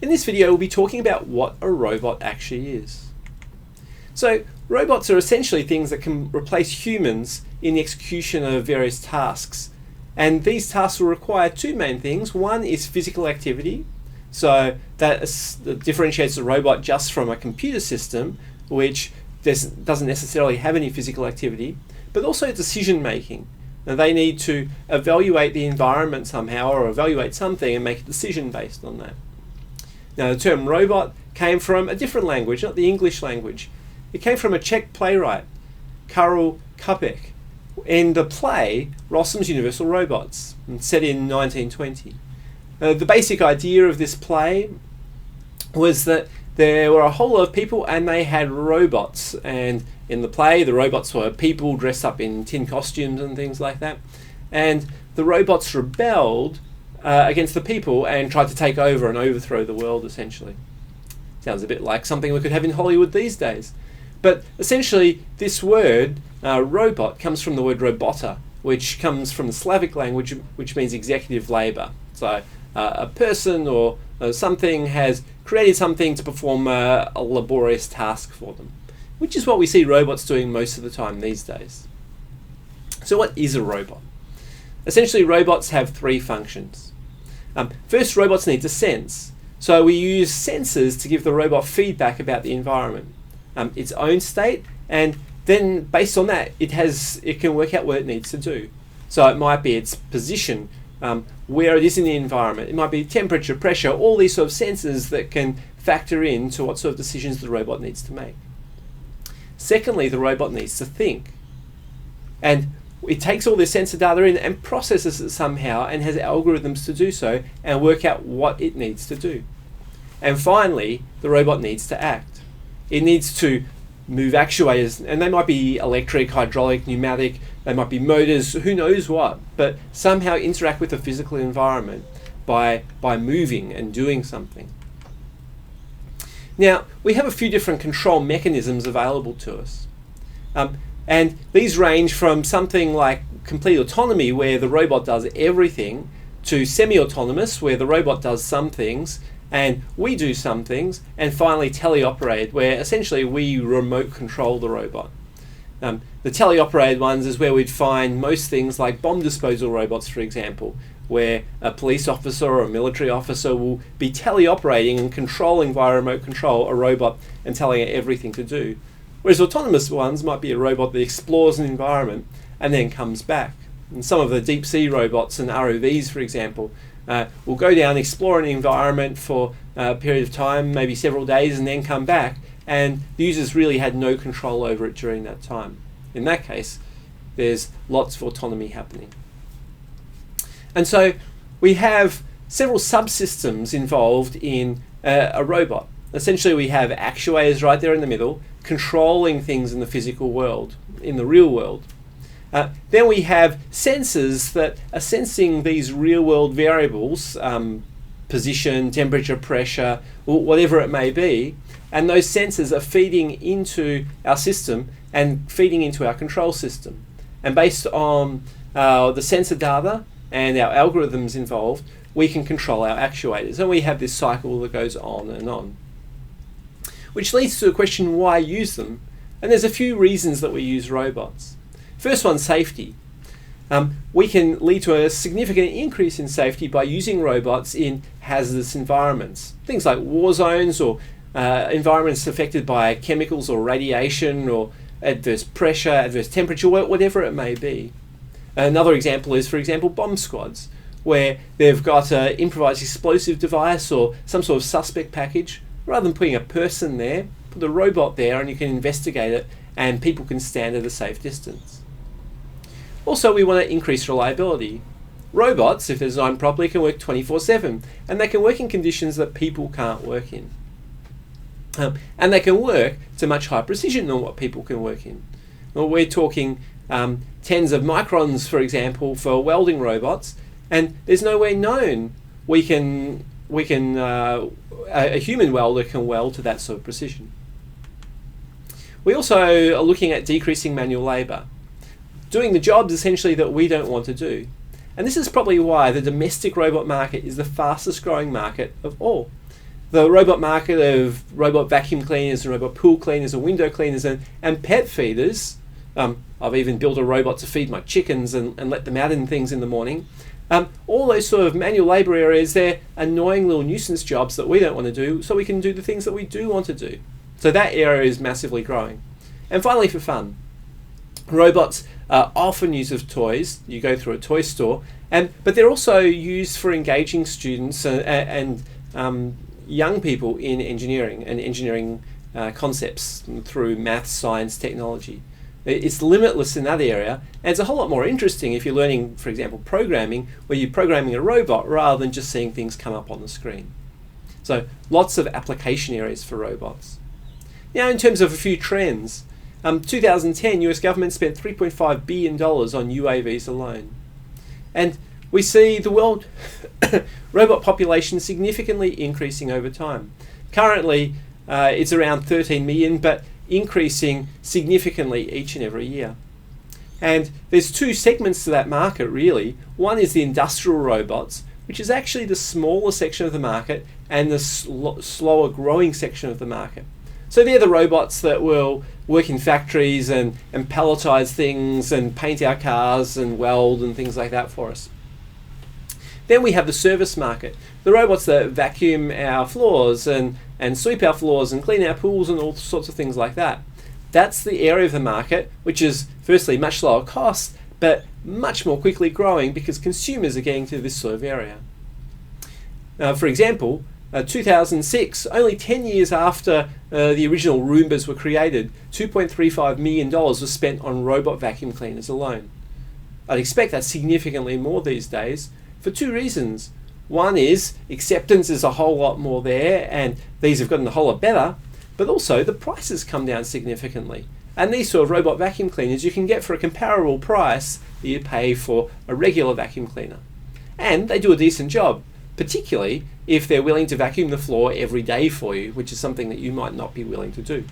In this video, we'll be talking about what a robot actually is. So, robots are essentially things that can replace humans in the execution of various tasks. And these tasks will require two main things. One is physical activity. So that differentiates a robot just from a computer system, which doesn't necessarily have any physical activity, but also decision making. Now, they need to evaluate the environment somehow, or evaluate something and make a decision based on that. Now, the term robot came from a different language, not the English language. It came from a Czech playwright, Karel Čapek, in the play Rossum's Universal Robots, set in 1920. The basic idea of this play was that there were a whole lot of people and they had robots, and in the play the robots were people dressed up in tin costumes and things like that, and the robots rebelled against the people and tried to take over and overthrow the world, essentially. Sounds a bit like something we could have in Hollywood these days. But essentially this word, robot, comes from the word robota, which comes from the Slavic language, which means executive labour. So a person or something has created something to perform a laborious task for them, which is what we see robots doing most of the time these days. So what is a robot? Essentially, robots have three functions. First, robots need to sense. So we use sensors to give the robot feedback about the environment, its own state, and then based on that, it can work out what it needs to do. So it might be its position, where it is in the environment. It might be temperature, pressure, all these sort of sensors that can factor into what sort of decisions the robot needs to make. Secondly, the robot needs to think. And it takes all this sensor data in and processes it somehow and has algorithms to do so and work out what it needs to do. And finally, the robot needs to act. It needs to move actuators, and they might be electric, hydraulic, pneumatic, they might be motors, who knows what, but somehow interact with the physical environment by moving and doing something. Now, we have a few different control mechanisms available to us. And these range from something like complete autonomy, where the robot does everything, to semi-autonomous, where the robot does some things and we do some things, and finally teleoperated, where essentially we remote control the robot. The teleoperated ones is where we'd find most things like bomb disposal robots, for example, where a police officer or a military officer will be teleoperating and controlling via remote control a robot and telling it everything to do. Whereas autonomous ones might be a robot that explores an environment and then comes back. And some of the deep sea robots and ROVs, for example, will go down, explore an environment for a period of time, maybe several days, and then come back, and the users really had no control over it during that time. In that case, there's lots of autonomy happening. And so we have several subsystems involved in a robot. Essentially, we have actuators right there in the middle, controlling things in the physical world, in the real world. Then we have sensors that are sensing these real world variables, position, temperature, pressure, whatever it may be, and those sensors are feeding into our system and feeding into our control system. And based on the sensor data and our algorithms involved, we can control our actuators, and we have this cycle that goes on and on. Which leads to a question, why use them? And there's a few reasons that we use robots. First one, safety. We can lead to a significant increase in safety by using robots in hazardous environments. Things like war zones, or environments affected by chemicals or radiation or adverse pressure, adverse temperature, whatever it may be. Another example is, for example, bomb squads, where they've got an improvised explosive device or some sort of suspect package. Rather than putting a person there, put a robot there and you can investigate it and people can stand at a safe distance. Also, we want to increase reliability. Robots, if they're designed properly, can work 24/7, and they can work in conditions that people can't work in. And they can work to much higher precision than what people can work in. Well, we're talking tens of microns, for example, for welding robots, and there's no way known a human welder can weld to that sort of precision. We also are looking at decreasing manual labour, doing the jobs essentially that we don't want to do. And this is probably why the domestic robot market is the fastest growing market of all. the robot market of robot vacuum cleaners and robot pool cleaners and window cleaners and pet feeders. I've even built a robot to feed my chickens and let them out in things in the morning. All those sort of manual labour areas, they're annoying little nuisance jobs that we don't want to do, so we can do the things that we do want to do. So that area is massively growing. And finally, for fun, robots are often used as toys. You go through a toy store, but they're also used for engaging students and young people in engineering and engineering concepts through math, science, technology. It's limitless in that area, and it's a whole lot more interesting if you're learning, for example, programming, where you're programming a robot rather than just seeing things come up on the screen. So lots of application areas for robots. Now, in terms of a few trends, 2010, US government spent $3.5 billion on UAVs alone. And we see the world robot population significantly increasing over time. Currently, it's around 13 million, but increasing significantly each and every year. And there's two segments to that market, really. One is the industrial robots, which is actually the smaller section of the market and the slower growing section of the market. So they're the robots that will work in factories and palletize things and paint our cars and weld and things like that for us. Then we have the service market, the robots that vacuum our floors and sweep our floors and clean our pools and all sorts of things like that. That's the area of the market which is firstly much lower cost, but much more quickly growing because consumers are getting to this sort of area. For example, 2006, only 10 years after the original Roombas were created, $2.35 million was spent on robot vacuum cleaners alone. I'd expect that's significantly more these days for two reasons. One is acceptance is a whole lot more there, and these have gotten a whole lot better, but also the prices come down significantly. And these sort of robot vacuum cleaners you can get for a comparable price that you pay for a regular vacuum cleaner. And they do a decent job, particularly if they're willing to vacuum the floor every day for you, which is something that you might not be willing to do.